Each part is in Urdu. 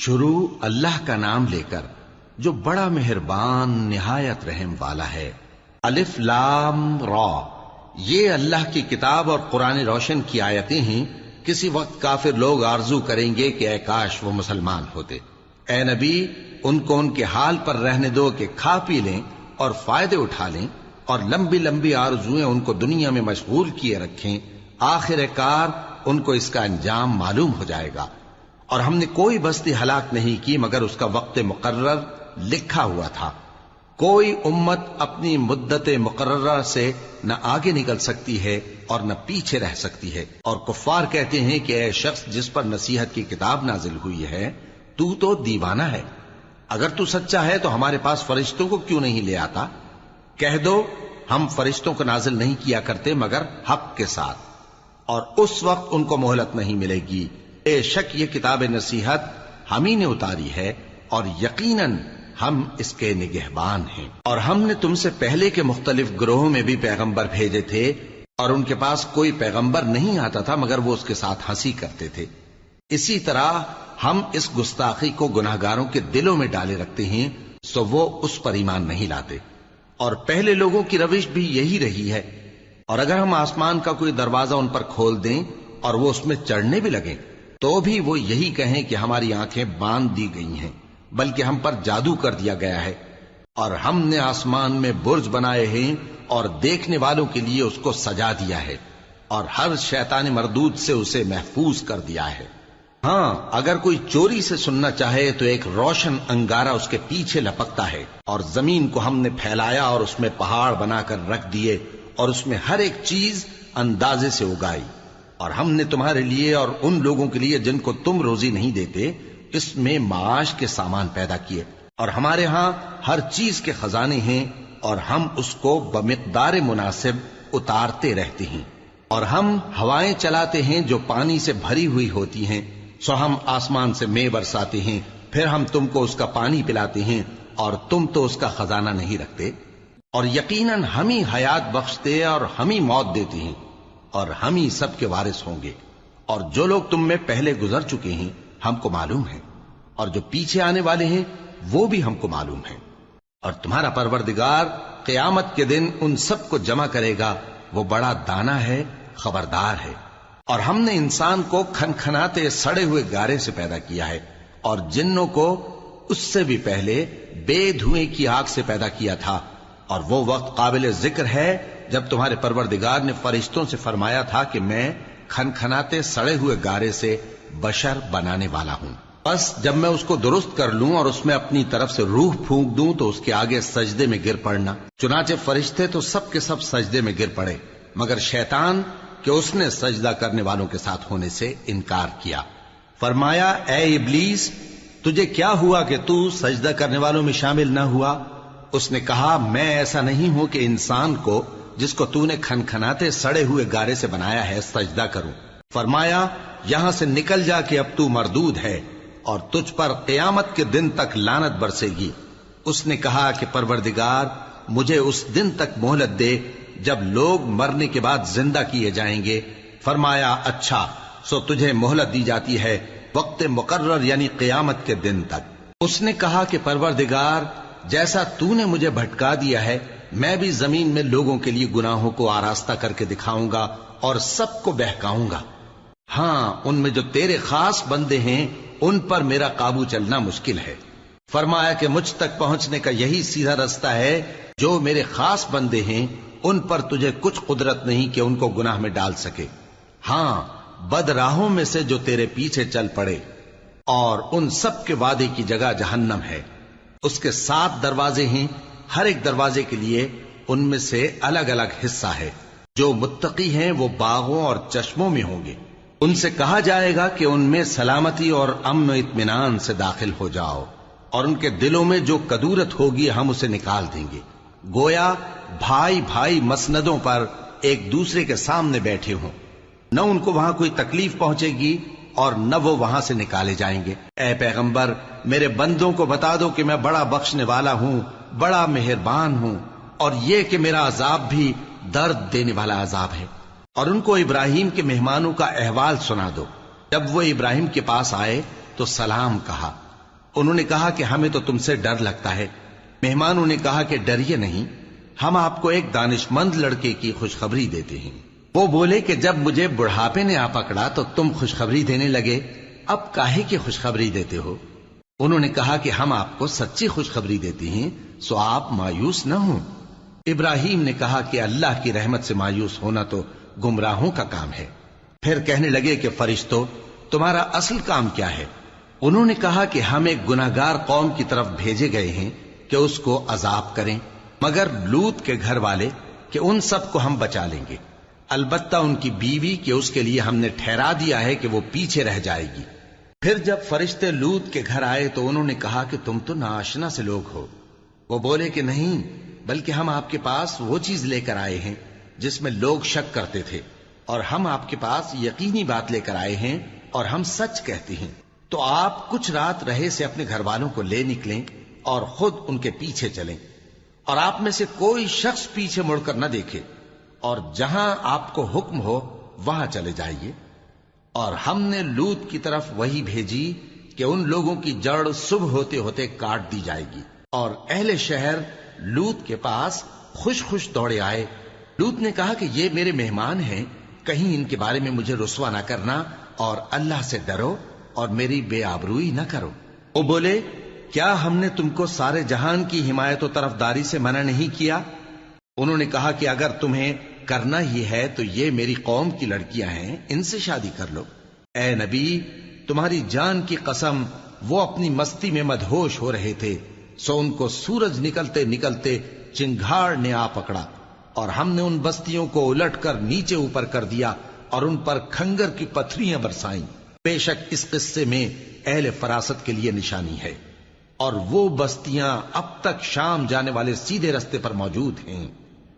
شروع اللہ کا نام لے کر جو بڑا مہربان نہایت رحم والا ہے۔ الف لام را، یہ اللہ کی کتاب اور قرآن روشن کی آیتیں ہیں۔ کسی وقت کافر لوگ آرزو کریں گے کہ اے کاش وہ مسلمان ہوتے۔ اے نبی، ان کو ان کے حال پر رہنے دو کہ کھا پی لیں اور فائدے اٹھا لیں، اور لمبی لمبی آرزویں ان کو دنیا میں مشغول کیے رکھیں۔ آخر کار ان کو اس کا انجام معلوم ہو جائے گا۔ اور ہم نے کوئی بستی ہلاک نہیں کی مگر اس کا وقت مقرر لکھا ہوا تھا۔ کوئی امت اپنی مدت مقررہ سے نہ آگے نکل سکتی ہے اور نہ پیچھے رہ سکتی ہے۔ اور کفار کہتے ہیں کہ اے شخص جس پر نصیحت کی کتاب نازل ہوئی ہے، تو دیوانہ ہے۔ اگر تو سچا ہے تو ہمارے پاس فرشتوں کو کیوں نہیں لے آتا؟ کہہ دو ہم فرشتوں کو نازل نہیں کیا کرتے مگر حق کے ساتھ، اور اس وقت ان کو مہلت نہیں ملے گی۔ بے شک یہ کتاب نصیحت ہم ہی نے اتاری ہے، اور یقیناً ہم اس کے نگہبان ہیں۔ اور ہم نے تم سے پہلے کے مختلف گروہوں میں بھی پیغمبر بھیجے تھے، اور ان کے پاس کوئی پیغمبر نہیں آتا تھا مگر وہ اس کے ساتھ ہنسی کرتے تھے۔ اسی طرح ہم اس گستاخی کو گناہگاروں کے دلوں میں ڈالے رکھتے ہیں، سو وہ اس پر ایمان نہیں لاتے۔ اور پہلے لوگوں کی روش بھی یہی رہی ہے۔ اور اگر ہم آسمان کا کوئی دروازہ ان پر کھول دیں اور وہ اس میں چڑھنے بھی لگیں تو بھی وہ یہی کہیں کہ ہماری آنکھیں باندھ دی گئی ہیں، بلکہ ہم پر جادو کر دیا گیا ہے۔ اور ہم نے آسمان میں برج بنائے ہیں اور دیکھنے والوں کے لیے اس کو سجا دیا ہے، اور ہر شیطان مردود سے اسے محفوظ کر دیا ہے۔ ہاں، اگر کوئی چوری سے سننا چاہے تو ایک روشن انگارہ اس کے پیچھے لپکتا ہے، اور زمین کو ہم نے پھیلایا اور اس میں پہاڑ بنا کر رکھ دیے، اور اس میں ہر ایک چیز اندازے سے اگائی۔ اور ہم نے تمہارے لیے اور ان لوگوں کے لیے جن کو تم روزی نہیں دیتے اس میں معاش کے سامان پیدا کیے، اور ہمارے ہاں ہر چیز کے خزانے ہیں، اور ہم اس کو بمقدار مناسب اتارتے رہتے ہیں۔ اور ہم ہوائیں چلاتے ہیں جو پانی سے بھری ہوئی ہوتی ہیں، سو ہم آسمان سے مے برساتے ہیں، پھر ہم تم کو اس کا پانی پلاتے ہیں، اور تم تو اس کا خزانہ نہیں رکھتے۔ اور یقیناً ہم ہی حیات بخشتے اور ہم ہی موت دیتے ہیں، اور ہم ہی سب کے وارث ہوں گے۔ اور جو لوگ تم میں پہلے گزر چکے ہیں ہم کو معلوم ہے، اور جو پیچھے آنے والے ہیں وہ بھی ہم کو معلوم ہے۔ اور تمہارا پروردگار قیامت کے دن ان سب کو جمع کرے گا، وہ بڑا دانا ہے، خبردار ہے۔ اور ہم نے انسان کو کھنکھناتے سڑے ہوئے گارے سے پیدا کیا ہے، اور جنوں کو اس سے بھی پہلے بے دھوئیں کی آگ سے پیدا کیا تھا۔ اور وہ وقت قابل ذکر ہے جب تمہارے پروردگار نے فرشتوں سے فرمایا تھا کہ میں کھنکھناتے سڑے ہوئے گارے سے بشر بنانے والا ہوں، بس جب میں اس کو درست کر لوں اور اس میں اپنی طرف سے روح پھونک دوں تو اس کے آگے سجدے میں گر پڑنا۔ چنانچہ فرشتے تو سب کے سب سجدے میں گر پڑے مگر شیطان کہ اس نے سجدہ کرنے والوں کے ساتھ ہونے سے انکار کیا۔ فرمایا اے ابلیس، تجھے کیا ہوا کہ تو سجدہ کرنے والوں میں شامل نہ ہوا؟ اس نے کہا میں ایسا نہیں ہوں کہ انسان کو جس کو تو نے کھنکھناتے سڑے ہوئے گارے سے بنایا ہے سجدہ کروں۔ فرمایا یہاں سے نکل جا کہ اب تو مردود ہے، اور تجھ پر قیامت کے دن تک لعنت برسے گی۔ اس نے کہا کہ پروردگار مجھے اس دن تک مہلت دے جب لوگ مرنے کے بعد زندہ کیے جائیں گے۔ فرمایا اچھا، سو تجھے مہلت دی جاتی ہے وقت مقرر یعنی قیامت کے دن تک۔ اس نے کہا کہ پروردگار جیسا تو نے مجھے بھٹکا دیا ہے میں بھی زمین میں لوگوں کے لیے گناہوں کو آراستہ کر کے دکھاؤں گا اور سب کو بہکاؤں گا۔ ہاں، ان میں جو تیرے خاص بندے ہیں ان پر میرا قابو چلنا مشکل ہے۔ فرمایا کہ مجھ تک پہنچنے کا یہی سیدھا رستہ ہے، جو میرے خاص بندے ہیں ان پر تجھے کچھ قدرت نہیں کہ ان کو گناہ میں ڈال سکے۔ ہاں، بد راہوں میں سے جو تیرے پیچھے چل پڑے، اور ان سب کے وعدے کی جگہ جہنم ہے۔ اس کے 7 دروازے ہیں، ہر ایک دروازے کے لیے ان میں سے الگ الگ حصہ ہے۔ جو متقی ہیں وہ باغوں اور چشموں میں ہوں گے۔ ان سے کہا جائے گا کہ ان میں سلامتی اور امن و اطمینان سے داخل ہو جاؤ، اور ان کے دلوں میں جو کدورت ہوگی ہم اسے نکال دیں گے، گویا بھائی بھائی مسندوں پر ایک دوسرے کے سامنے بیٹھے ہوں۔ نہ ان کو وہاں کوئی تکلیف پہنچے گی اور نہ وہ وہاں سے نکالے جائیں گے۔ اے پیغمبر میرے بندوں کو بتا دو کہ میں بڑا بخشنے والا ہوں، بڑا مہربان ہوں، اور یہ کہ میرا عذاب بھی درد دینے والا عذاب ہے۔ اور ان کو ابراہیم کے مہمانوں کا احوال سنا دو۔ جب وہ ابراہیم کے پاس آئے تو سلام کہا، انہوں نے کہا کہ ہمیں تو تم سے ڈر لگتا ہے۔ مہمانوں نے کہا کہ ڈریے نہیں، ہم آپ کو ایک دانشمند لڑکے کی خوشخبری دیتے ہیں۔ وہ بولے کہ جب مجھے بڑھاپے نے آ پکڑا تو تم خوشخبری دینے لگے، اب کاہے کی خوشخبری دیتے ہو؟ انہوں نے کہا کہ ہم آپ کو سچی خوشخبری دیتے ہیں، سو آپ مایوس نہ ہوں۔ ابراہیم نے کہا کہ اللہ کی رحمت سے مایوس ہونا تو گمراہوں کا کام ہے۔ پھر کہنے لگے کہ فرشتوں، تمہارا اصل کام کیا ہے؟ انہوں نے کہا کہ ہم ایک گناہگار قوم کی طرف بھیجے گئے ہیں کہ اس کو عذاب کریں، مگر لوط کے گھر والے کہ ان سب کو ہم بچا لیں گے، البتہ ان کی بیوی کہ اس کے لیے ہم نے ٹھہرا دیا ہے کہ وہ پیچھے رہ جائے گی۔ پھر جب فرشتے لوط کے گھر آئے تو انہوں نے کہا کہ تم تو ناآشنا سے لوگ ہو۔ وہ بولے کہ نہیں، بلکہ ہم آپ کے پاس وہ چیز لے کر آئے ہیں جس میں لوگ شک کرتے تھے، اور ہم آپ کے پاس یقینی بات لے کر آئے ہیں اور ہم سچ کہتے ہیں۔ تو آپ کچھ رات رہے سے اپنے گھر والوں کو لے نکلیں اور خود ان کے پیچھے چلیں، اور آپ میں سے کوئی شخص پیچھے مڑ کر نہ دیکھے، اور جہاں آپ کو حکم ہو وہاں چلے جائیے۔ اور ہم نے لوط کی طرف وہی بھیجی کہ ان لوگوں کی جڑ صبح ہوتے ہوتے کاٹ دی جائے گی، اور اہل شہر لوط کے پاس خوش خوش دوڑے آئے۔ لوط نے کہا کہ یہ میرے مہمان ہیں، کہیں ان کے بارے میں مجھے رسوا نہ کرنا، اور اللہ سے ڈرو اور میری بے آبروئی نہ کرو۔ وہ بولے، کیا ہم نے تم کو سارے جہان کی حمایت و طرفداری سے منع نہیں کیا؟ انہوں نے کہا کہ اگر تمہیں کرنا ہی ہے تو یہ میری قوم کی لڑکیاں ہیں، ان سے شادی کر لو۔ اے نبی، تمہاری جان کی قسم، وہ اپنی مستی میں مدہوش ہو رہے تھے، سو ان کو سورج نکلتے نکلتے چنگھاڑ نے آ پکڑا، اور ہم نے ان بستیوں کو الٹ کر نیچے اوپر کر دیا اور ان پر کھنگر کی پتھریاں برسائیں۔ بے شک اس قصے میں اہل فراست کے لیے نشانی ہے، اور وہ بستیاں اب تک شام جانے والے سیدھے رستے پر موجود ہیں۔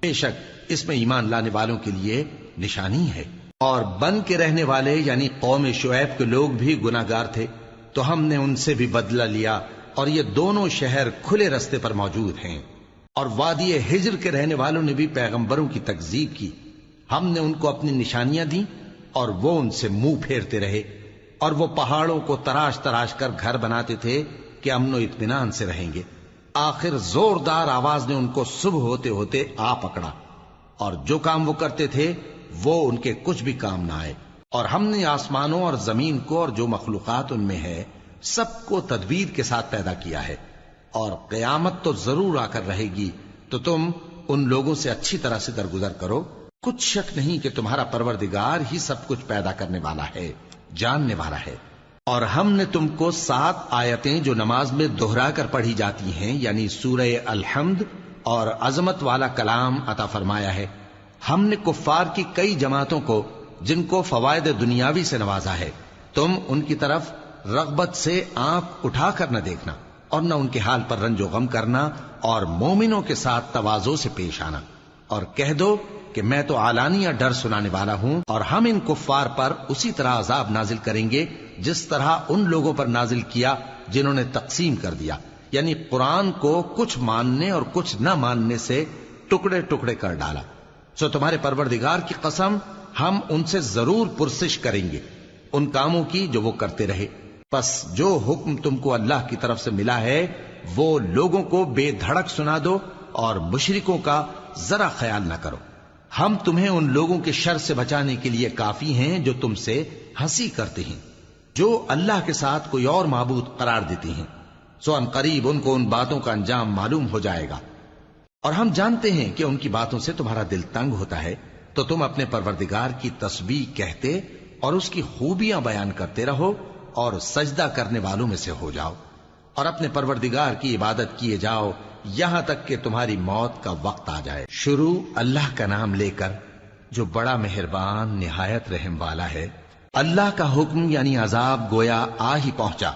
بے شک اس میں ایمان لانے والوں کے لیے نشانی ہے۔ اور بن کے رہنے والے یعنی قوم شعیب کے لوگ بھی گناہگار تھے، تو ہم نے ان سے بھی بدلہ لیا، اور یہ دونوں شہر کھلے رستے پر موجود ہیں۔ اور وادی ہجر کے رہنے والوں نے بھی پیغمبروں کی تکذیب کی، ہم نے ان کو اپنی نشانیاں دی اور وہ ان سے منہ پھیرتے رہے، اور وہ پہاڑوں کو تراش تراش کر گھر بناتے تھے کہ امن و اطمینان سے رہیں گے۔ آخر زوردار آواز نے ان کو صبح ہوتے ہوتے آ پکڑا، اور جو کام وہ کرتے تھے وہ ان کے کچھ بھی کام نہ آئے۔ اور ہم نے آسمانوں اور زمین کو اور جو مخلوقات ان میں ہے سب کو تدبیر کے ساتھ پیدا کیا ہے، اور قیامت تو ضرور آ کر رہے گی، تو تم ان لوگوں سے اچھی طرح سے درگزر کرو۔ کچھ شک نہیں کہ تمہارا پروردگار ہی سب کچھ پیدا کرنے والا ہے، جاننے والا ہے۔ اور ہم نے تم کو 7 آیتیں جو نماز میں دہرا کر پڑھی جاتی ہیں، یعنی سورہ الحمد اور عظمت والا کلام عطا فرمایا ہے۔ ہم نے کفار کی کئی جماعتوں کو جن کو فوائد دنیاوی سے نوازا ہے، تم ان کی طرف رغبت سے آنکھ اٹھا کر نہ دیکھنا، اور نہ ان کے حال پر رنج و غم کرنا، اور مومنوں کے ساتھ تواضع سے پیش آنا، اور کہہ دو کہ میں تو اعلانیہ ڈر سنانے والا ہوں، اور ہم ان کفار پر اسی طرح عذاب نازل کریں گے جس طرح ان لوگوں پر نازل کیا جنہوں نے تقسیم کر دیا، یعنی قرآن کو کچھ ماننے اور کچھ نہ ماننے سے ٹکڑے ٹکڑے کر ڈالا۔ سو تمہارے پروردگار کی قسم، ہم ان سے ضرور پرسش کریں گے ان کاموں کی جو وہ کرتے رہے۔ پس جو حکم تم کو اللہ کی طرف سے ملا ہے وہ لوگوں کو بے دھڑک سنا دو، اور مشرکوں کا ذرا خیال نہ کرو۔ ہم تمہیں ان لوگوں کے شر سے بچانے کے لیے کافی ہیں جو تم سے ہنسی کرتے ہیں، جو اللہ کے ساتھ کوئی اور معبود قرار دیتے ہیں، سو ان قریب ان کو ان باتوں کا انجام معلوم ہو جائے گا۔ اور ہم جانتے ہیں کہ ان کی باتوں سے تمہارا دل تنگ ہوتا ہے، تو تم اپنے پروردگار کی تسبیح کہتے اور اس کی خوبیاں بیان کرتے رہو، اور سجدہ کرنے والوں میں سے ہو جاؤ، اور اپنے پروردگار کی عبادت کیے جاؤ یہاں تک کہ تمہاری موت کا وقت آ جائے۔ شروع اللہ کا نام لے کر جو بڑا مہربان نہایت رحم والا ہے۔ اللہ کا حکم یعنی عذاب گویا آ ہی پہنچا،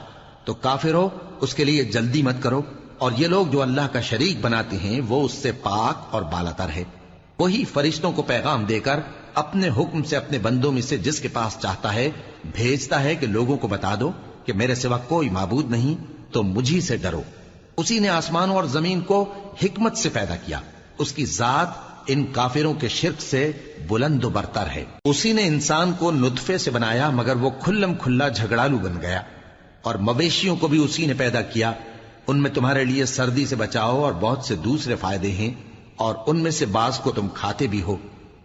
تو کافرو اس کے لیے جلدی مت کرو، اور یہ لوگ جو اللہ کا شریک بناتے ہیں وہ اس سے پاک اور بالاتر ہے۔ وہی فرشتوں کو پیغام دے کر اپنے حکم سے اپنے بندوں میں سے جس کے پاس چاہتا ہے بھیجتا ہے کہ لوگوں کو بتا دو کہ میرے سوا کوئی معبود نہیں، تو مجھی سے ڈرو۔ اسی نے آسمانوں اور زمین کو حکمت سے پیدا کیا، اس کی ذات ان کافروں کے شرک سے بلند و برتر ہے۔ اسی نے انسان کو نطفے سے بنایا مگر وہ کھلم کھلا جھگڑالو بن گیا، اور مویشیوں کو بھی اسی نے پیدا کیا، ان میں تمہارے لیے سردی سے بچاؤ اور بہت سے دوسرے فائدے ہیں، اور ان میں سے بعض کو تم کھاتے بھی ہو۔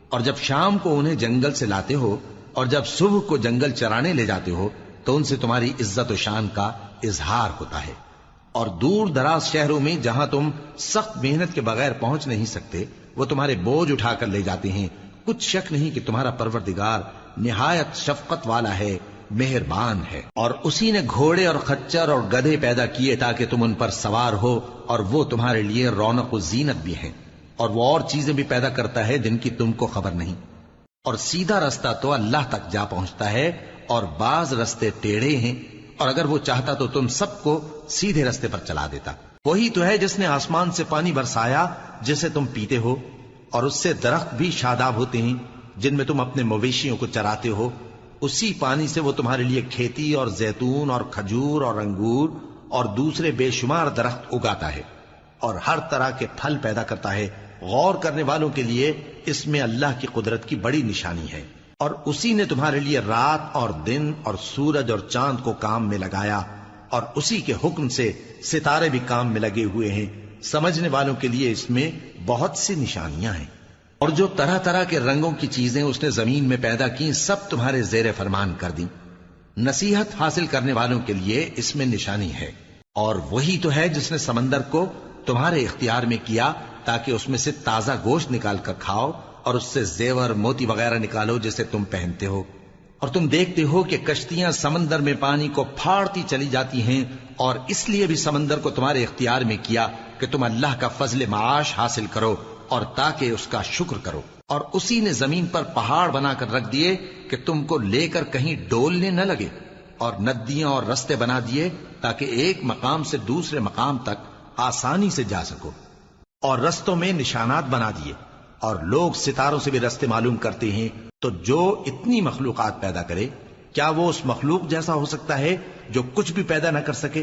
اور جب شام کو انہیں جنگل سے لاتے ہو اور جب صبح کو جنگل چرانے لے جاتے ہو تو ان سے تمہاری عزت و شان کا اظہار ہوتا ہے۔ اور دور دراز شہروں میں جہاں تم سخت محنت کے بغیر پہنچ نہیں سکتے وہ تمہارے بوجھ اٹھا کر لے جاتے ہیں۔ کچھ شک نہیں کہ تمہارا پروردگار نہایت شفقت والا ہے، مہربان ہے۔ اور اسی نے گھوڑے اور خچر اور گدھے پیدا کیے تاکہ تم ان پر سوار ہو، اور وہ تمہارے لیے رونق و زینت بھی ہیں۔ اور وہ اور چیزیں بھی پیدا کرتا ہے جن کی تم کو خبر نہیں۔ اور سیدھا رستہ تو اللہ تک جا پہنچتا ہے، اور بعض رستے ٹیڑھے ہیں، اور اگر وہ چاہتا تو تم سب کو سیدھے رستے پر چلا دیتا۔ وہی تو ہے جس نے آسمان سے پانی برسایا جسے تم پیتے ہو، اور اس سے درخت بھی شاداب ہوتے ہیں جن میں تم اپنے مویشیوں کو چراتے ہو۔ اسی پانی سے وہ تمہارے لیے کھیتی اور زیتون اور کھجور اور انگور اور دوسرے بے شمار درخت اگاتا ہے، اور ہر طرح کے پھل پیدا کرتا ہے۔ غور کرنے والوں کے لیے اس میں اللہ کی قدرت کی بڑی نشانی ہے۔ اور اسی نے تمہارے لیے رات اور دن اور سورج اور چاند کو کام میں لگایا، اور اسی کے حکم سے ستارے بھی کام میں لگے ہوئے ہیں۔ سمجھنے والوں کے لیے اس میں بہت سی نشانیاں ہیں۔ اور جو طرح طرح کے رنگوں کی چیزیں اس نے زمین میں پیدا کی سب تمہارے زیر فرمان کر دیں۔ نصیحت حاصل کرنے والوں کے لیے اس میں نشانی ہے۔ اور وہی تو ہے جس نے سمندر کو تمہارے اختیار میں کیا تاکہ اس میں سے تازہ گوشت نکال کر کھاؤ، اور اس سے زیور موتی وغیرہ نکالو جسے تم پہنتے ہو۔ اور تم دیکھتے ہو کہ کشتیاں سمندر میں پانی کو پھاڑتی چلی جاتی ہیں، اور اس لیے بھی سمندر کو تمہارے اختیار میں کیا کہ تم اللہ کا فضل معاش حاصل کرو اور تاکہ اس کا شکر کرو۔ اور اسی نے زمین پر پہاڑ بنا کر رکھ دیے کہ تم کو لے کر کہیں ڈولنے نہ لگے، اور ندیاں اور رستے بنا دیے تاکہ ایک مقام سے دوسرے مقام تک آسانی سے جا سکو، اور رستوں میں نشانات بنا دیے۔ اور لوگ ستاروں سے بھی رستے معلوم کرتے ہیں۔ تو جو اتنی مخلوقات پیدا کرے کیا وہ اس مخلوق جیسا ہو سکتا ہے جو کچھ بھی پیدا نہ کر سکے؟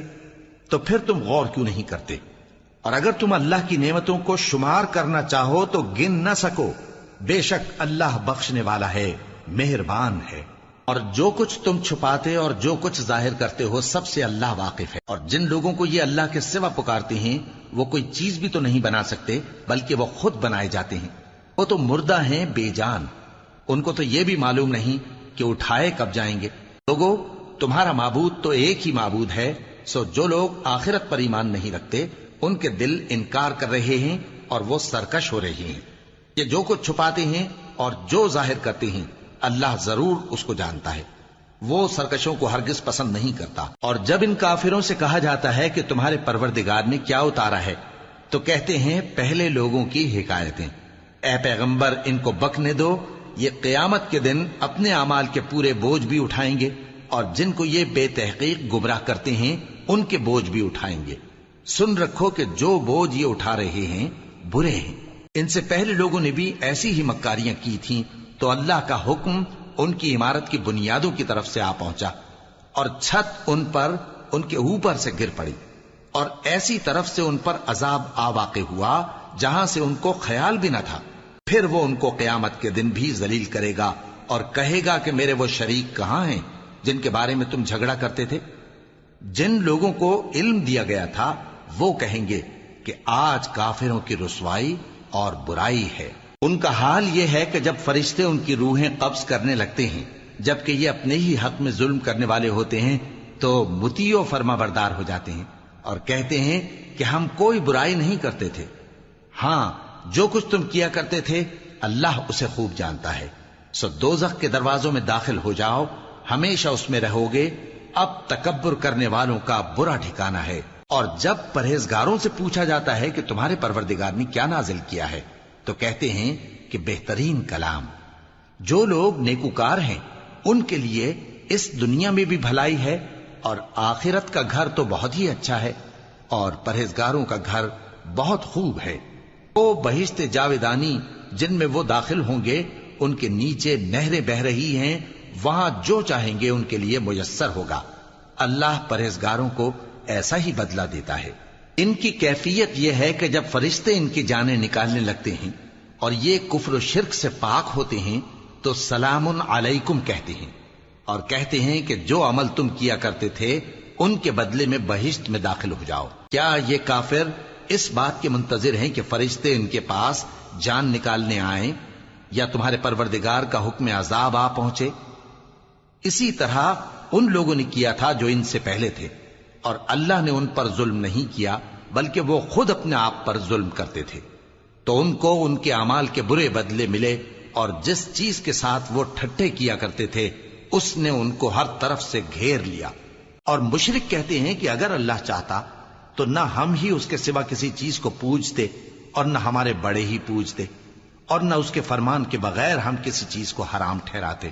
تو پھر تم غور کیوں نہیں کرتے؟ اور اگر تم اللہ کی نعمتوں کو شمار کرنا چاہو تو گن نہ سکو۔ بے شک اللہ بخشنے والا ہے، مہربان ہے۔ اور جو کچھ تم چھپاتے اور جو کچھ ظاہر کرتے ہو سب سے اللہ واقف ہے۔ اور جن لوگوں کو یہ اللہ کے سوا پکارتے ہیں وہ کوئی چیز بھی تو نہیں بنا سکتے بلکہ وہ خود بنائے جاتے ہیں۔ وہ تو مردہ ہیں بے جان، ان کو تو یہ بھی معلوم نہیں کہ اٹھائے کب جائیں گے۔ لوگو، تمہارا معبود تو ایک ہی معبود ہے، سو جو لوگ آخرت پر ایمان نہیں رکھتے ان کے دل انکار کر رہے ہیں اور وہ سرکش ہو رہے ہیں۔ یہ جو کچھ چھپاتے ہیں اور جو ظاہر کرتے ہیں اللہ ضرور اس کو جانتا ہے، وہ سرکشوں کو ہرگز پسند نہیں کرتا۔ اور جب ان کافروں سے کہا جاتا ہے کہ تمہارے پروردگار نے کیا اتارا ہے تو کہتے ہیں پہلے لوگوں کی حکایتیں۔ اے پیغمبر ان کو بکنے دو، یہ قیامت کے دن اپنے اعمال کے پورے بوجھ بھی اٹھائیں گے، اور جن کو یہ بے تحقیق گمراہ کرتے ہیں ان کے بوجھ بھی اٹھائیں گے۔ سن رکھو کہ جو بوجھ یہ اٹھا رہے ہیں برے ہیں۔ ان سے پہلے لوگوں نے بھی ایسی ہی مکاریاں کی تھیں تو اللہ کا حکم ان کی عمارت کی بنیادوں کی طرف سے آ پہنچا، اور چھت ان پر ان کے اوپر سے گر پڑی، اور ایسی طرف سے ان پر عذاب آ واقع ہوا جہاں سے ان کو خیال بھی نہ تھا۔ پھر وہ ان کو قیامت کے دن بھی ذلیل کرے گا اور کہے گا کہ میرے وہ شریک کہاں ہیں جن کے بارے میں تم جھگڑا کرتے تھے؟ جن لوگوں کو علم دیا گیا تھا وہ کہیں گے کہ آج کافروں کی رسوائی اور برائی ہے۔ ان کا حال یہ ہے کہ جب فرشتے ان کی روحیں قبض کرنے لگتے ہیں جبکہ یہ اپنے ہی حق میں ظلم کرنے والے ہوتے ہیں تو مطیع و فرما بردار ہو جاتے ہیں اور کہتے ہیں کہ ہم کوئی برائی نہیں کرتے تھے۔ ہاں، جو کچھ تم کیا کرتے تھے اللہ اسے خوب جانتا ہے۔ سو دوزخ کے دروازوں میں داخل ہو جاؤ، ہمیشہ اس میں رہو گے۔ اب تکبر کرنے والوں کا برا ٹھکانہ ہے۔ اور جب پرہیزگاروں سے پوچھا جاتا ہے کہ تمہارے پروردگار نے کیا نازل کیا ہے تو کہتے ہیں کہ بہترین کلام۔ جو لوگ نیکوکار ہیں ان کے لیے اس دنیا میں بھی بھلائی ہے اور آخرت کا گھر تو بہت ہی اچھا ہے، اور پرہیزگاروں کا گھر بہت خوب ہے۔ وہ بہشت جاویدانی جن میں وہ داخل ہوں گے ان کے نیچے نہریں بہہ رہی ہیں، وہاں جو چاہیں گے ان کے لیے میسر ہوگا۔ اللہ پرہیزگاروں کو ایسا ہی بدلہ دیتا ہے۔ ان کی کیفیت یہ ہے کہ جب فرشتے ان کی جانیں نکالنے لگتے ہیں اور یہ کفر و شرک سے پاک ہوتے ہیں تو سلام علیکم کہتے ہیں، اور کہتے ہیں کہ جو عمل تم کیا کرتے تھے ان کے بدلے میں بہشت میں داخل ہو جاؤ۔ کیا یہ کافر اس بات کے منتظر ہیں کہ فرشتے ان کے پاس جان نکالنے آئیں یا تمہارے پروردگار کا حکم عذاب آ پہنچے؟ اسی طرح ان لوگوں نے کیا تھا جو ان سے پہلے تھے، اور اللہ نے ان پر ظلم نہیں کیا بلکہ وہ خود اپنے آپ پر ظلم کرتے تھے۔ تو ان کو ان کے اعمال کے برے بدلے ملے، اور جس چیز کے ساتھ وہ ٹھٹھے کیا کرتے تھے اس نے ان کو ہر طرف سے گھیر لیا۔ اور مشرک کہتے ہیں کہ اگر اللہ چاہتا تو نہ ہم ہی اس کے سوا کسی چیز کو پوجتے اور نہ ہمارے بڑے ہی پوجتے، اور نہ اس کے فرمان کے بغیر ہم کسی چیز کو حرام ٹھہراتے۔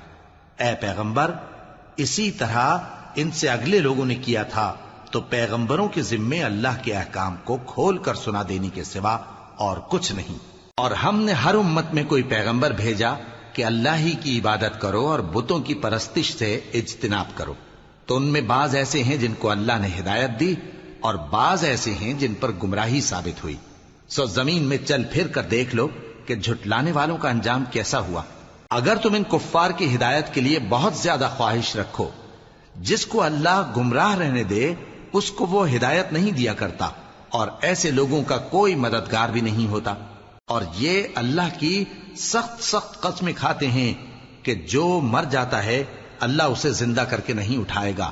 اے پیغمبر، اسی طرح ان سے اگلے لوگوں نے کیا تھا، تو پیغمبروں کے ذمے اللہ کے احکام کو کھول کر سنا دینے کے سوا اور کچھ نہیں۔ اور ہم نے ہر امت میں کوئی پیغمبر بھیجا کہ اللہ ہی کی عبادت کرو اور بتوں کی پرستش سے اجتناب کرو، تو ان میں بعض ایسے ہیں جن کو اللہ نے ہدایت دی اور بعض ایسے ہیں جن پر گمراہی ثابت ہوئی۔ سو زمین میں چل پھر کر دیکھ لو کہ جھٹلانے والوں کا انجام کیسا ہوا۔ اگر تم ان کفار کی ہدایت کے لیے بہت زیادہ خواہش رکھو، جس کو اللہ گمراہ رہنے دے اس کو وہ ہدایت نہیں دیا کرتا، اور ایسے لوگوں کا کوئی مددگار بھی نہیں ہوتا۔ اور یہ اللہ کی سخت سخت قسمیں کھاتے ہیں کہ جو مر جاتا ہے اللہ اسے زندہ کر کے نہیں اٹھائے گا۔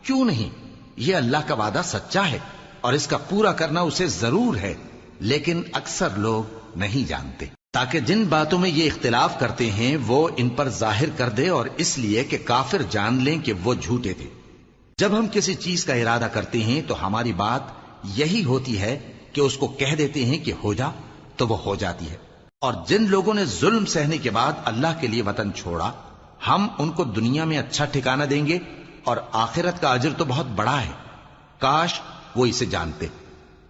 کیوں نہیں؟ یہ اللہ کا وعدہ سچا ہے اور اس کا پورا کرنا اسے ضرور ہے، لیکن اکثر لوگ نہیں جانتے۔ تاکہ جن باتوں میں یہ اختلاف کرتے ہیں وہ ان پر ظاہر کر دے، اور اس لیے کہ کافر جان لیں کہ وہ جھوٹے تھے۔ جب ہم کسی چیز کا ارادہ کرتے ہیں تو ہماری بات یہی ہوتی ہے کہ اس کو کہہ دیتے ہیں کہ ہو جا، تو وہ ہو جاتی ہے۔ اور جن لوگوں نے ظلم سہنے کے بعد اللہ کے لیے وطن چھوڑا، ہم ان کو دنیا میں اچھا ٹھکانہ دیں گے، اور آخرت کا اجر تو بہت بڑا ہے۔ کاش وہ اسے جانتے،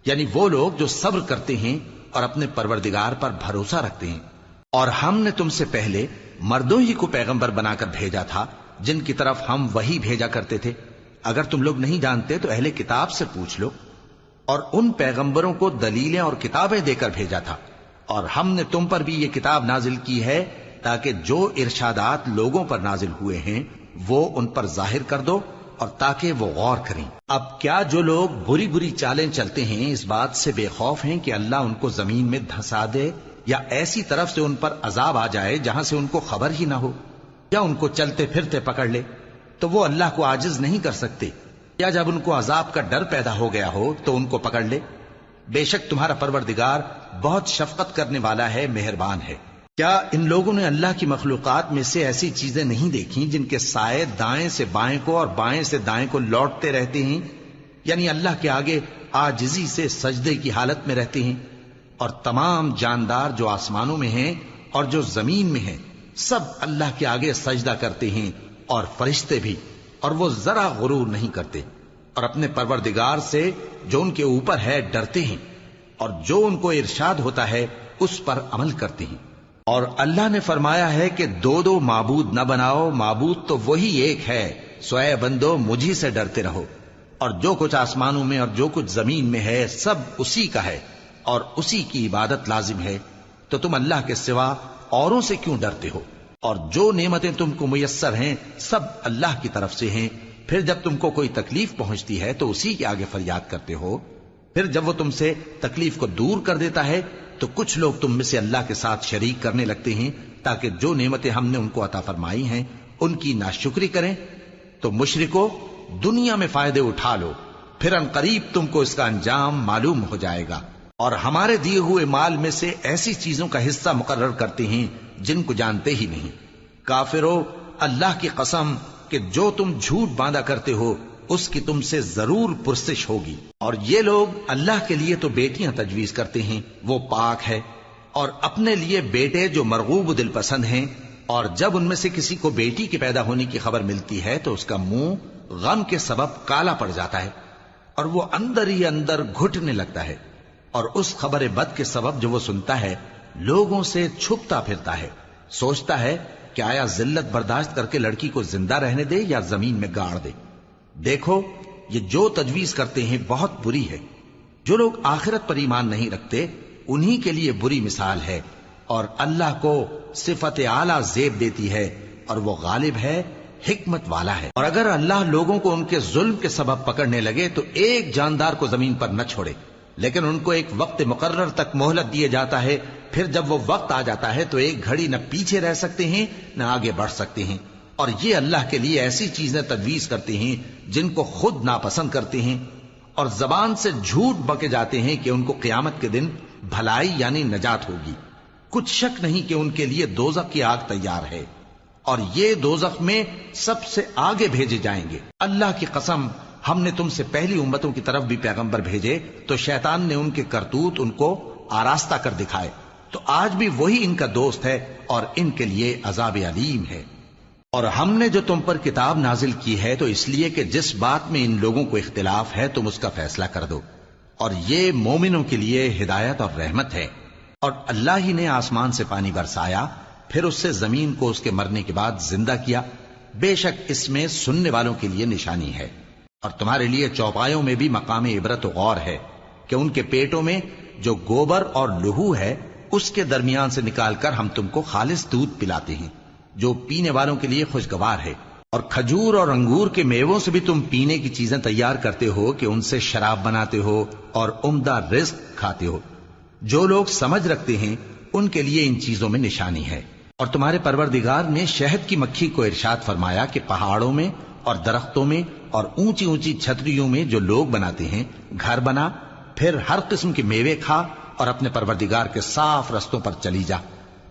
یعنی وہ لوگ جو صبر کرتے ہیں اور اپنے پروردگار پر بھروسہ رکھتے ہیں۔ اور ہم نے تم سے پہلے مردوں ہی کو پیغمبر بنا کر بھیجا تھا جن کی طرف ہم وہی بھیجا کرتے تھے۔ اگر تم لوگ نہیں جانتے تو اہل کتاب سے پوچھ لو۔ اور ان پیغمبروں کو دلیلیں اور کتابیں دے کر بھیجا تھا، اور ہم نے تم پر بھی یہ کتاب نازل کی ہے تاکہ جو ارشادات لوگوں پر نازل ہوئے ہیں وہ ان پر ظاہر کر دو، اور تاکہ وہ غور کریں۔ اب کیا جو لوگ بری بری چالیں چلتے ہیں اس بات سے بے خوف ہیں کہ اللہ ان کو زمین میں دھسا دے، یا ایسی طرف سے ان پر عذاب آ جائے جہاں سے ان کو خبر ہی نہ ہو، یا ان کو چلتے پھرتے پکڑ لے؟ تو وہ اللہ کو عاجز نہیں کر سکتے، یا جب ان کو عذاب کا ڈر پیدا ہو گیا ہو تو ان کو پکڑ لے؟ بے شک تمہارا پروردگار بہت شفقت کرنے والا ہے، مہربان ہے۔ کیا ان لوگوں نے اللہ کی مخلوقات میں سے ایسی چیزیں نہیں دیکھی جن کے سائے دائیں سے بائیں کو اور بائیں سے دائیں کو لوٹتے رہتے ہیں، یعنی اللہ کے آگے عاجزی سے سجدے کی حالت میں رہتے ہیں؟ اور تمام جاندار جو آسمانوں میں ہیں اور جو زمین میں ہیں سب اللہ کے آگے سجدہ کرتے ہیں، اور فرشتے بھی، اور وہ ذرا غرور نہیں کرتے، اور اپنے پروردگار سے جو ان کے اوپر ہے ڈرتے ہیں، اور جو ان کو ارشاد ہوتا ہے اس پر عمل کرتے ہیں۔ اور اللہ نے فرمایا ہے کہ دو دو معبود نہ بناؤ، معبود تو وہی ایک ہے، سو اے بندو مجھی سے ڈرتے رہو۔ اور جو کچھ آسمانوں میں اور جو کچھ زمین میں ہے سب اسی کا ہے، اور اسی کی عبادت لازم ہے، تو تم اللہ کے سوا اوروں سے کیوں ڈرتے ہو؟ اور جو نعمتیں تم کو میسر ہیں سب اللہ کی طرف سے ہیں۔ پھر جب تم کو کوئی تکلیف پہنچتی ہے تو اسی کے آگے فریاد کرتے ہو، پھر جب وہ تم سے تکلیف کو دور کر دیتا ہے تو کچھ لوگ تم میں سے اللہ کے ساتھ شریک کرنے لگتے ہیں تاکہ جو نعمتیں ہم نے ان کو عطا فرمائی ہیں ان کی ناشکری کریں۔ تو مشرکو، دنیا میں فائدے اٹھا لو، پھر ان قریب تم کو اس کا انجام معلوم ہو جائے گا۔ اور ہمارے دیے ہوئے مال میں سے ایسی چیزوں کا حصہ مقرر کرتے ہیں جن کو جانتے ہی نہیں۔ کافرو، اللہ کی قسم کہ جو تم جھوٹ باندھا کرتے ہو اس کی تم سے ضرور پرسش ہوگی۔ اور یہ لوگ اللہ کے لیے تو بیٹیاں تجویز کرتے ہیں، وہ پاک ہے، اور اپنے لیے بیٹے جو مرغوب دل پسند ہیں، اور جب ان میں سے کسی کو بیٹی کے پیدا ہونے کی خبر ملتی ہے تو اس کا منہ غم کے سبب کالا پڑ جاتا ہے، اور وہ اندر ہی اندر گھٹنے لگتا ہے، اور اس خبر بد کے سبب جو وہ سنتا ہے لوگوں سے چھپتا پھرتا ہے، سوچتا ہے کہ آیا ذلت برداشت کر کے لڑکی کو زندہ رہنے دے یا زمین میں گاڑ دے۔ دیکھو، یہ جو تجویز کرتے ہیں بہت بری ہے۔ جو لوگ آخرت پر ایمان نہیں رکھتے انہی کے لیے بری مثال ہے، اور اللہ کو صفت اعلیٰ زیب دیتی ہے، اور وہ غالب ہے حکمت والا ہے۔ اور اگر اللہ لوگوں کو ان کے ظلم کے سبب پکڑنے لگے تو ایک جاندار کو زمین پر نہ چھوڑے، لیکن ان کو ایک وقت مقرر تک مہلت دیے جاتا ہے، پھر جب وہ وقت آ جاتا ہے تو ایک گھڑی نہ پیچھے رہ سکتے ہیں نہ آگے بڑھ سکتے ہیں۔ اور یہ اللہ کے لیے ایسی چیزیں تجویز کرتے ہیں جن کو خود ناپسند کرتے ہیں، اور زبان سے جھوٹ بکے جاتے ہیں کہ ان کو قیامت کے دن بھلائی یعنی نجات ہوگی۔ کچھ شک نہیں کہ ان کے لیے دوزخ کی آگ تیار ہے، اور یہ دوزخ میں سب سے آگے بھیجے جائیں گے۔ اللہ کی قسم، ہم نے تم سے پہلی امتوں کی طرف بھی پیغمبر بھیجے تو شیطان نے ان کے کرتوت ان کو آراستہ کر دکھائے، تو آج بھی وہی ان کا دوست ہے اور ان کے لیے عذاب علیم ہے۔ اور ہم نے جو تم پر کتاب نازل کی ہے تو اس لیے کہ جس بات میں ان لوگوں کو اختلاف ہے تم اس کا فیصلہ کر دو، اور یہ مومنوں کے لیے ہدایت اور رحمت ہے۔ اور اللہ ہی نے آسمان سے پانی برسایا، پھر اس سے زمین کو اس کے مرنے کے بعد زندہ کیا، بے شک اس میں سننے والوں کے لیے نشانی ہے۔ اور تمہارے لیے چوپایوں میں بھی مقام عبرت و غور ہے کہ ان کے پیٹوں میں جو گوبر اور لہو ہے اس کے درمیان سے نکال کر ہم تم کو خالص دودھ پلاتے ہیں جو پینے والوں کے لیے خوشگوار ہے، اور کھجور اور انگور کے میووں سے بھی تم پینے کی چیزیں تیار کرتے ہو کہ ان سے شراب بناتے ہو اور عمدہ رزق کھاتے ہو۔ جو لوگ سمجھ رکھتے ہیں ان کے لیے ان چیزوں میں نشانی ہے۔ اور تمہارے پروردگار نے شہد کی مکھی کو ارشاد فرمایا کہ پہاڑوں میں اور درختوں میں اور اونچی اونچی چھتریوں میں جو لوگ بناتے ہیں گھر بنا، پھر ہر قسم کے میوے کھا اور اپنے پروردگار کے صاف رستوں پر چلی جا۔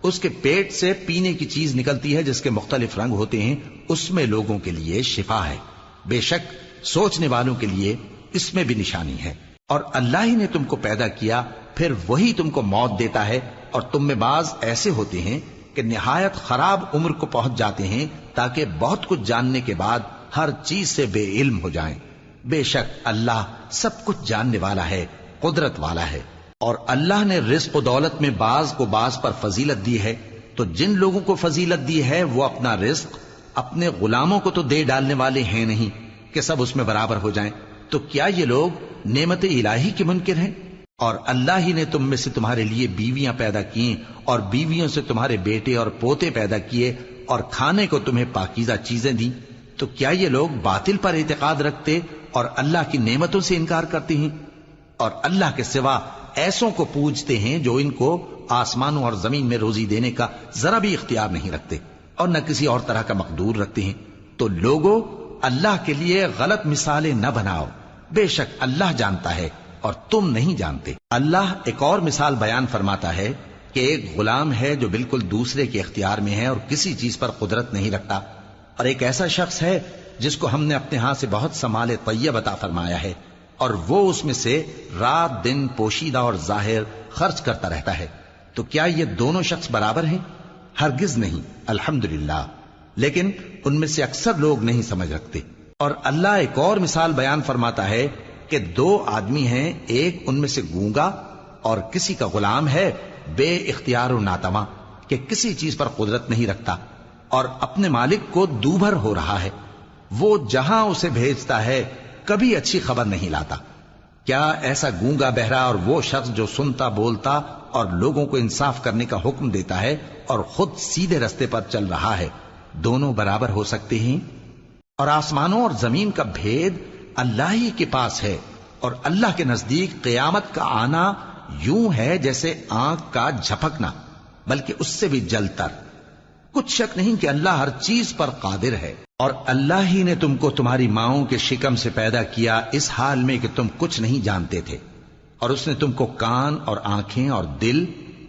اس کے پیٹ سے پینے کی چیز نکلتی ہے جس کے مختلف رنگ ہوتے ہیں، اس میں لوگوں کے لیے شفا ہے، بے شک سوچنے والوں کے لیے اس میں بھی نشانی ہے۔ اور اللہ ہی نے تم کو پیدا کیا، پھر وہی تم کو موت دیتا ہے، اور تم میں بعض ایسے ہوتے ہیں کہ نہایت خراب عمر کو پہنچ جاتے ہیں تاکہ بہت کچھ جاننے کے بعد ہر چیز سے بے علم ہو جائیں۔ بے شک اللہ سب کچھ جاننے والا ہے، قدرت والا ہے۔ اور اللہ نے رزق و دولت میں بعض کو بعض پر فضیلت دی ہے، تو جن لوگوں کو فضیلت دی ہے وہ اپنا رزق اپنے غلاموں کو تو دے ڈالنے والے ہیں نہیں کہ سب اس میں برابر ہو جائیں، تو کیا یہ لوگ نعمت الہی کے منکر ہیں؟ اور اللہ ہی نے تم میں سے تمہارے لیے بیویاں پیدا کی اور بیویوں سے تمہارے بیٹے اور پوتے پیدا کیے اور کھانے کو تمہیں پاکیزہ چیزیں دیں، تو کیا یہ لوگ باطل پر اعتقاد رکھتے اور اللہ کی نعمتوں سے انکار کرتے ہیں؟ اور اللہ کے سوا ایسوں کو پوجتے ہیں جو ان کو آسمانوں اور زمین میں روزی دینے کا ذرا بھی اختیار نہیں رکھتے اور نہ کسی اور طرح کا مقدور رکھتے ہیں۔ تو لوگوں، اللہ کے لیے غلط مثالیں نہ بناؤ، بے شک اللہ جانتا ہے اور تم نہیں جانتے۔ اللہ ایک اور مثال بیان فرماتا ہے کہ ایک غلام ہے جو بالکل دوسرے کے اختیار میں ہے اور کسی چیز پر قدرت نہیں رکھتا، اور ایک ایسا شخص ہے جس کو ہم نے اپنے ہاں سے بہت سا مال طیب عطا فرمایا ہے اور وہ اس میں سے رات دن پوشیدہ اور ظاہر خرچ کرتا رہتا ہے، تو کیا یہ دونوں شخص برابر ہیں؟ ہرگز نہیں، الحمدللہ، لیکن ان میں سے اکثر لوگ نہیں سمجھ رکھتے۔ اور اللہ ایک اور مثال بیان فرماتا ہے کہ دو آدمی ہیں، ایک ان میں سے گونگا اور کسی کا غلام ہے بے اختیار و ناتواں کہ کسی چیز پر قدرت نہیں رکھتا اور اپنے مالک کو دوبھر ہو رہا ہے، وہ جہاں اسے بھیجتا ہے کبھی اچھی خبر نہیں لاتا۔ کیا ایسا گونگا بہرا اور وہ شخص جو سنتا بولتا اور لوگوں کو انصاف کرنے کا حکم دیتا ہے اور خود سیدھے رستے پر چل رہا ہے، دونوں برابر ہو سکتے ہیں؟ اور آسمانوں اور زمین کا بھید اللہ ہی کے پاس ہے، اور اللہ کے نزدیک قیامت کا آنا یوں ہے جیسے آنکھ کا جھپکنا، بلکہ اس سے بھی جل تر۔ کچھ شک نہیں کہ اللہ ہر چیز پر قادر ہے۔ اور اللہ ہی نے تم کو تمہاری ماؤں کے شکم سے پیدا کیا اس حال میں کہ تم کچھ نہیں جانتے تھے، اور اس نے تم کو کان اور آنکھیں اور دل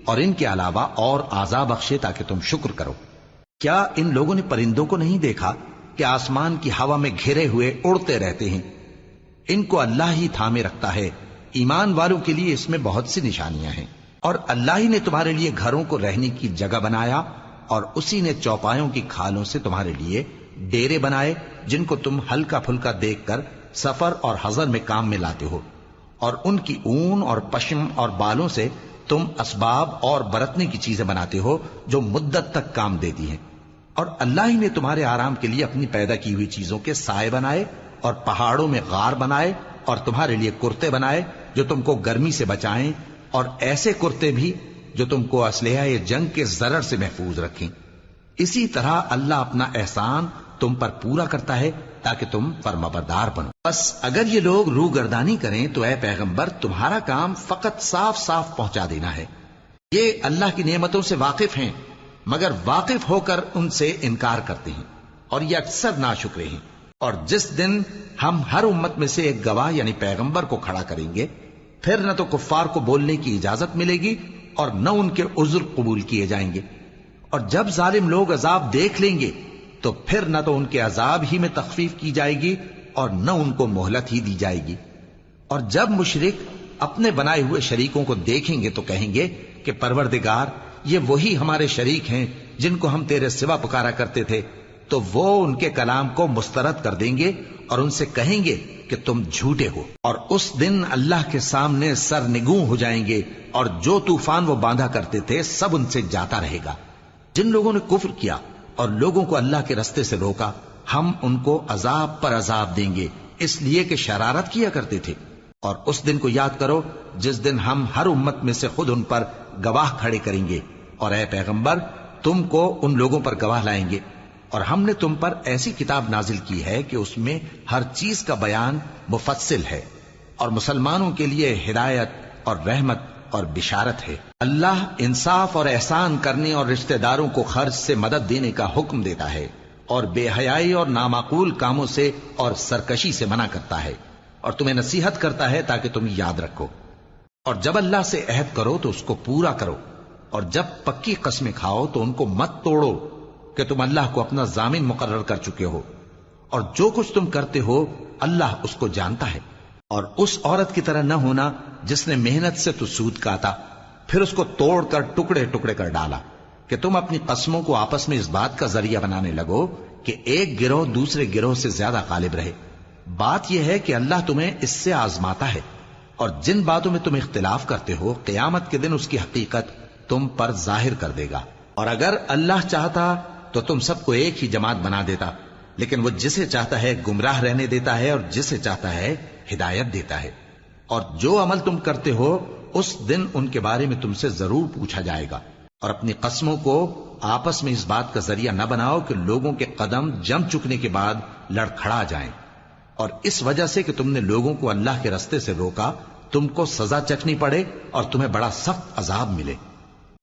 اور ان کے علاوہ اور اعضاء بخشے تاکہ تم شکر کرو۔ کیا ان لوگوں نے پرندوں کو نہیں دیکھا کہ آسمان کی ہوا میں گھرے ہوئے اڑتے رہتے ہیں؟ ان کو اللہ ہی تھامے رکھتا ہے۔ ایمان والوں کے لیے اس میں بہت سی نشانیاں ہیں۔ اور اللہ ہی نے تمہارے لیے گھروں کو رہنے کی جگہ بنایا، اور اسی نے چوپایوں کی کھالوں سے تمہارے لیے ڈیرے بنائے جن کو تم ہلکا پھلکا دیکھ کر سفر اور حضر میں کام میں لاتے ہو، اور ان کی اون اور پشم اور بالوں سے تم اسباب اور برتنے کی چیزیں بناتے ہو جو مدت تک کام دیتی ہیں۔ اور اللہ ہی نے تمہارے آرام کے لیے اپنی پیدا کی ہوئی چیزوں کے سائے بنائے اور پہاڑوں میں غار بنائے اور تمہارے لیے کرتے بنائے جو تم کو گرمی سے بچائیں، اور ایسے کرتے بھی جو تم کو اسلحہ جنگ کے ضرر سے محفوظ رکھیں۔ اسی طرح اللہ اپنا احسان تم پر پورا کرتا ہے تاکہ تم فرمانبردار بنو۔ بس اگر یہ لوگ روگردانی کریں تو اے پیغمبر تمہارا کام فقط صاف صاف پہنچا دینا ہے۔ یہ اللہ کی نعمتوں سے واقف ہیں مگر واقف ہو کر ان سے انکار کرتے ہیں اور یہ اکثر ناشکرے ہیں۔ اور جس دن ہم ہر امت میں سے ایک گواہ یعنی پیغمبر کو کھڑا کریں گے، پھر نہ تو کفار کو بولنے کی اجازت ملے گی اور نہ ان کے عذر قبول کیے جائیں گے۔ اور جب ظالم لوگ عذاب دیکھ لیں گے تو پھر نہ تو ان کے عذاب ہی میں تخفیف کی جائے گی اور نہ ان کو مہلت ہی دی جائے گی۔ اور جب مشرک اپنے بنائے ہوئے شریکوں کو دیکھیں گے تو کہیں گے کہ پروردگار یہ وہی ہمارے شریک ہیں جن کو ہم تیرے سوا پکارا کرتے تھے، تو وہ ان کے کلام کو مسترد کر دیں گے اور ان سے کہیں گے کہ تم جھوٹے ہو۔ اور اس دن اللہ کے سامنے سرنگوں ہو جائیں گے اور جو طوفان وہ باندھا کرتے تھے سب ان سے جاتا رہے گا۔ جن لوگوں نے کفر کیا اور لوگوں کو اللہ کے رستے سے روکا، ہم ان کو عذاب پر عذاب دیں گے اس لیے کہ شرارت کیا کرتے تھے۔ اور اس دن کو یاد کرو جس دن ہم ہر امت میں سے خود ان پر گواہ کھڑے کریں گے، اور اے پیغمبر تم کو ان لوگوں پر گواہ لائیں گے۔ اور ہم نے تم پر ایسی کتاب نازل کی ہے کہ اس میں ہر چیز کا بیان مفصل ہے اور مسلمانوں کے لیے ہدایت اور رحمت اور بشارت ہے۔ اللہ انصاف اور احسان کرنے اور رشتہ داروں کو خرچ سے مدد دینے کا حکم دیتا ہے اور بے حیائی اور نامعقول کاموں سے اور سرکشی سے منع کرتا ہے، اور تمہیں نصیحت کرتا ہے تاکہ تم یاد رکھو۔ اور جب اللہ سے عہد کرو تو اس کو پورا کرو، اور جب پکی قسمیں کھاؤ تو ان کو مت توڑو کہ تم اللہ کو اپنا ضامن مقرر کر چکے ہو، اور جو کچھ تم کرتے ہو اللہ اس کو جانتا ہے۔ اور اس عورت کی طرح نہ ہونا جس نے محنت سے تو سود کاتا پھر اس کو توڑ کر ٹکڑے ٹکڑے کر ڈالا، کہ تم اپنی قسموں کو آپس میں اس بات کا ذریعہ بنانے لگو کہ ایک گروہ دوسرے گروہ سے زیادہ غالب رہے۔ بات یہ ہے کہ اللہ تمہیں اس سے آزماتا ہے، اور جن باتوں میں تم اختلاف کرتے ہو قیامت کے دن اس کی حقیقت تم پر ظاہر کر دے گا۔ اور اگر اللہ چاہتا تو تم سب کو ایک ہی جماعت بنا دیتا، لیکن وہ جسے چاہتا ہے گمراہ رہنے دیتا ہے اور جسے چاہتا ہے ہدایت دیتا ہے۔ اور جو عمل تم کرتے ہو اس دن ان کے بارے میں تم سے ضرور پوچھا جائے گا۔ اور اپنی قسموں کو آپس میں اس بات کا ذریعہ نہ بناؤ کہ لوگوں کے قدم جم چکنے کے بعد لڑکھڑا جائیں، اور اس وجہ سے کہ تم نے لوگوں کو اللہ کے رستے سے روکا تم کو سزا چکھنی پڑے اور تمہیں بڑا سخت عذاب ملے۔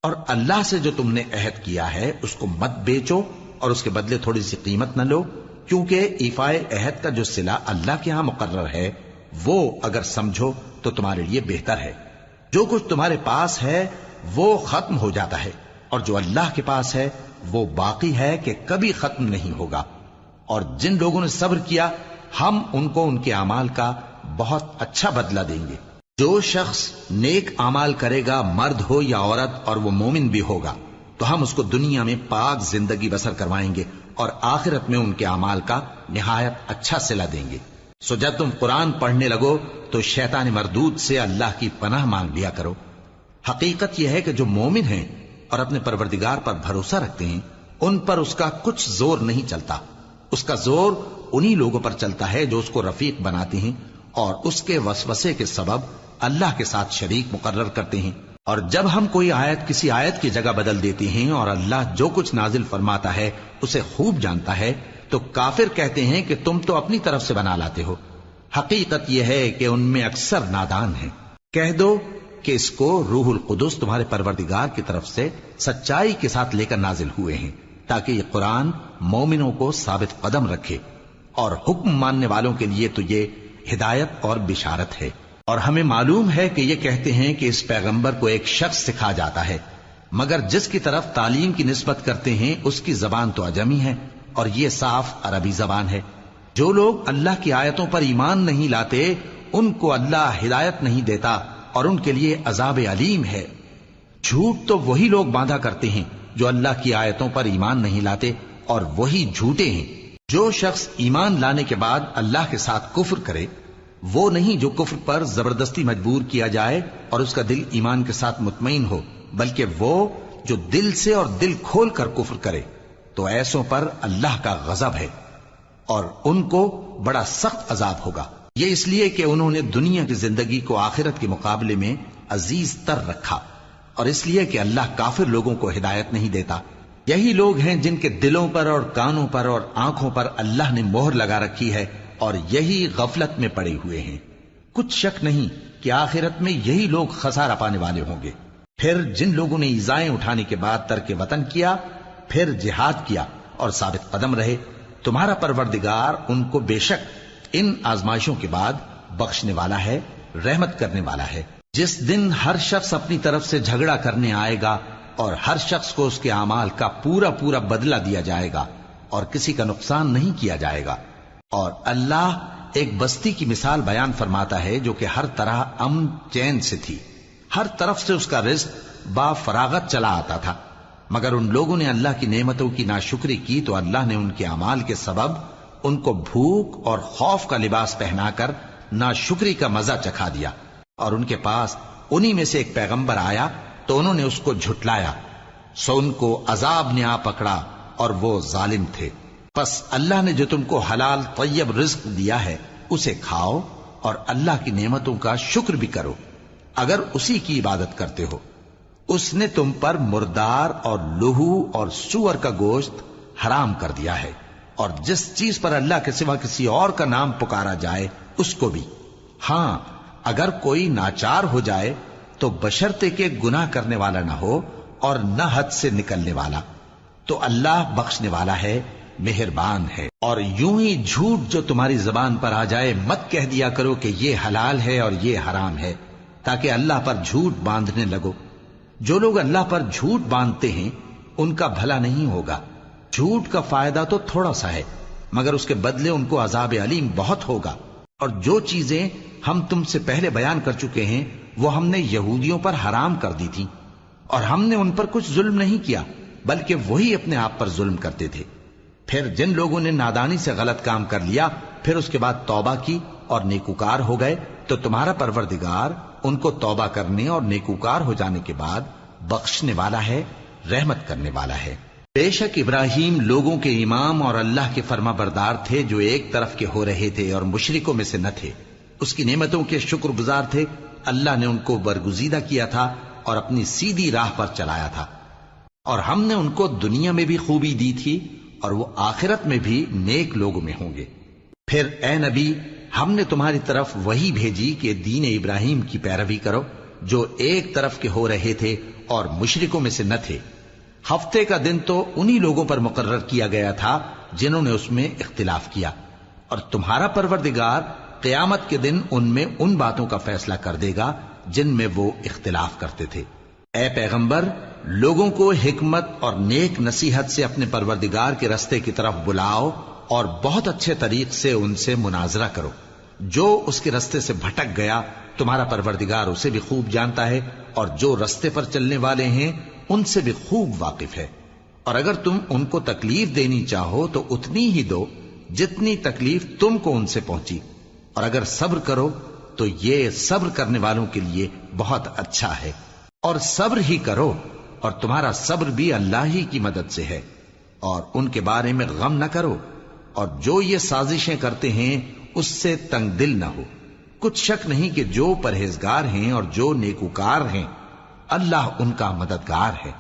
اور اللہ سے جو تم نے عہد کیا ہے اس کو مت بیچو اور اس کے بدلے تھوڑی سی قیمت نہ لو، کیونکہ ایفائے عہد کا جو صلہ اللہ کے ہاں مقرر ہے وہ اگر سمجھو تو تمہارے لیے بہتر ہے۔ جو کچھ تمہارے پاس ہے وہ ختم ہو جاتا ہے، اور جو اللہ کے پاس ہے وہ باقی ہے کہ کبھی ختم نہیں ہوگا۔ اور جن لوگوں نے صبر کیا ہم ان کو ان کے اعمال کا بہت اچھا بدلہ دیں گے۔ جو شخص نیک اعمال کرے گا مرد ہو یا عورت اور وہ مومن بھی ہوگا تو ہم اس کو دنیا میں پاک زندگی بسر کروائیں گے اور آخرت میں ان کے اعمال کا نہایت اچھا صلہ دیں گے۔ سو جب تم قرآن پڑھنے لگو تو شیطان مردود سے اللہ کی پناہ مانگ لیا کرو۔ حقیقت یہ ہے کہ جو مومن ہیں اور اپنے پروردگار پر بھروسہ رکھتے ہیں ان پر اس کا کچھ زور نہیں چلتا۔ اس کا زور انہی لوگوں پر چلتا ہے جو اس کو رفیق بناتے ہیں اور اس کے وسوسے کے سبب اللہ کے ساتھ شریک مقرر کرتے ہیں۔ اور جب ہم کوئی آیت کسی آیت کی جگہ بدل دیتے ہیں اور اللہ جو کچھ نازل فرماتا ہے اسے خوب جانتا ہے تو کافر کہتے ہیں کہ تم تو اپنی طرف سے بنا لاتے ہو۔ حقیقت یہ ہے کہ ان میں اکثر نادان ہیں۔ کہہ دو کہ اس کو روح القدس تمہارے پروردگار کی طرف سے سچائی کے ساتھ لے کر نازل ہوئے ہیں تاکہ یہ قرآن مومنوں کو ثابت قدم رکھے، اور حکم ماننے والوں کے لیے تو یہ ہدایت اور بشارت ہے۔ اور ہمیں معلوم ہے کہ یہ کہتے ہیں کہ اس پیغمبر کو ایک شخص سکھا جاتا ہے، مگر جس کی طرف تعلیم کی نسبت کرتے ہیں اس کی زبان تو عجمی ہے اور یہ صاف عربی زبان ہے۔ جو لوگ اللہ کی آیتوں پر ایمان نہیں لاتے ان کو اللہ ہدایت نہیں دیتا اور ان کے لیے عذاب علیم ہے۔ جھوٹ تو وہی لوگ باندھا کرتے ہیں جو اللہ کی آیتوں پر ایمان نہیں لاتے، اور وہی جھوٹے ہیں۔ جو شخص ایمان لانے کے بعد اللہ کے ساتھ کفر کرے وہ نہیں جو کفر پر زبردستی مجبور کیا جائے اور اس کا دل ایمان کے ساتھ مطمئن ہو، بلکہ وہ جو دل سے اور دل کھول کر کفر کرے، تو ایسوں پر اللہ کا غضب ہے اور ان کو بڑا سخت عذاب ہوگا۔ یہ اس لیے کہ انہوں نے دنیا کی زندگی کو آخرت کے مقابلے میں عزیز تر رکھا، اور اس لیے کہ اللہ کافر لوگوں کو ہدایت نہیں دیتا۔ یہی لوگ ہیں جن کے دلوں پر اور کانوں پر اور آنکھوں پر اللہ نے مہر لگا رکھی ہے اور یہی غفلت میں پڑے ہوئے ہیں۔ کچھ شک نہیں کہ آخرت میں یہی لوگ خسارہ پانے والے ہوں گے۔ پھر جن لوگوں نے ایذائیں اٹھانے کے بعد ترک وطن کیا، پھر جہاد کیا اور ثابت قدم رہے، تمہارا پروردگار ان کو بے شک ان آزمائشوں کے بعد بخشنے والا ہے، رحمت کرنے والا ہے۔ جس دن ہر شخص اپنی طرف سے جھگڑا کرنے آئے گا اور ہر شخص کو اس کے اعمال کا پورا پورا بدلہ دیا جائے گا اور کسی کا نقصان نہیں کیا جائے گا۔ اور اللہ ایک بستی کی مثال بیان فرماتا ہے جو کہ ہر طرح امن چین سے تھی، ہر طرف سے اس کا رزق با فراغت چلا آتا تھا، مگر ان لوگوں نے اللہ کی نعمتوں کی ناشکری کی تو اللہ نے ان کے اعمال کے سبب ان کو بھوک اور خوف کا لباس پہنا کر ناشکری کا مزہ چکھا دیا۔ اور ان کے پاس انہی میں سے ایک پیغمبر آیا تو انہوں نے اس کو جھٹلایا، سو ان کو عذاب نے آ پکڑا اور وہ ظالم تھے۔ پس اللہ نے جو تم کو حلال طیب رزق دیا ہے اسے کھاؤ اور اللہ کی نعمتوں کا شکر بھی کرو اگر اسی کی عبادت کرتے ہو۔ اس نے تم پر مردار اور لہو اور سور کا گوشت حرام کر دیا ہے، اور جس چیز پر اللہ کے سوا کسی اور کا نام پکارا جائے اس کو بھی۔ ہاں اگر کوئی ناچار ہو جائے تو بشرطے کہ گناہ کرنے والا نہ ہو اور نہ حد سے نکلنے والا، تو اللہ بخشنے والا ہے، مہربان ہے۔ اور یوں ہی جھوٹ جو تمہاری زبان پر آ جائے مت کہہ دیا کرو کہ یہ حلال ہے اور یہ حرام ہے، تاکہ اللہ پر جھوٹ باندھنے لگو۔ جو لوگ اللہ پر جھوٹ باندھتے ہیں ان کا بھلا نہیں ہوگا۔ جھوٹ کا فائدہ تو تھوڑا سا ہے، مگر اس کے بدلے ان کو عذاب علیم بہت ہوگا۔ اور جو چیزیں ہم تم سے پہلے بیان کر چکے ہیں وہ ہم نے یہودیوں پر حرام کر دی تھی، اور ہم نے ان پر کچھ ظلم نہیں کیا بلکہ وہی اپنے آپ پر ظلم کرتے تھے۔ پھر جن لوگوں نے نادانی سے غلط کام کر لیا پھر اس کے بعد توبہ کی اور نیکوکار ہو گئے تو تمہارا پروردگار ان کو توبہ کرنے اور نیکوکار ہو جانے کے بعد بخشنے والا ہے، رحمت کرنے والا ہے۔ بے شک ابراہیم لوگوں کے امام اور اللہ کے فرما بردار تھے جو ایک طرف کے ہو رہے تھے اور مشرکوں میں سے نہ تھے۔ اس کی نعمتوں کے شکر گزار تھے، اللہ نے ان کو برگزیدہ کیا تھا اور اپنی سیدھی راہ پر چلایا تھا، اور ہم نے ان کو دنیا میں بھی خوبی دی تھی اور وہ آخرت میں بھی نیک لوگوں میں ہوں گے۔ پھر اے نبی ہم نے تمہاری طرف وہی بھیجی کہ دین ابراہیم کی پیروی کرو جو ایک طرف کے ہو رہے تھے اور مشرکوں میں سے نہ تھے۔ ہفتے کا دن تو انہی لوگوں پر مقرر کیا گیا تھا جنہوں نے اس میں اختلاف کیا، اور تمہارا پروردگار قیامت کے دن ان میں ان باتوں کا فیصلہ کر دے گا جن میں وہ اختلاف کرتے تھے۔ اے پیغمبر لوگوں کو حکمت اور نیک نصیحت سے اپنے پروردگار کے رستے کی طرف بلاؤ اور بہت اچھے طریق سے ان سے مناظرہ کرو۔ جو اس کے رستے سے بھٹک گیا تمہارا پروردگار اسے بھی خوب جانتا ہے، اور جو رستے پر چلنے والے ہیں ان سے بھی خوب واقف ہے۔ اور اگر تم ان کو تکلیف دینی چاہو تو اتنی ہی دو جتنی تکلیف تم کو ان سے پہنچی، اور اگر صبر کرو تو یہ صبر کرنے والوں کے لیے بہت اچھا ہے۔ اور صبر ہی کرو، اور تمہارا صبر بھی اللہ ہی کی مدد سے ہے، اور ان کے بارے میں غم نہ کرو، اور جو یہ سازشیں کرتے ہیں اس سے تنگ دل نہ ہو۔ کچھ شک نہیں کہ جو پرہیزگار ہیں اور جو نیکوکار ہیں اللہ ان کا مددگار ہے۔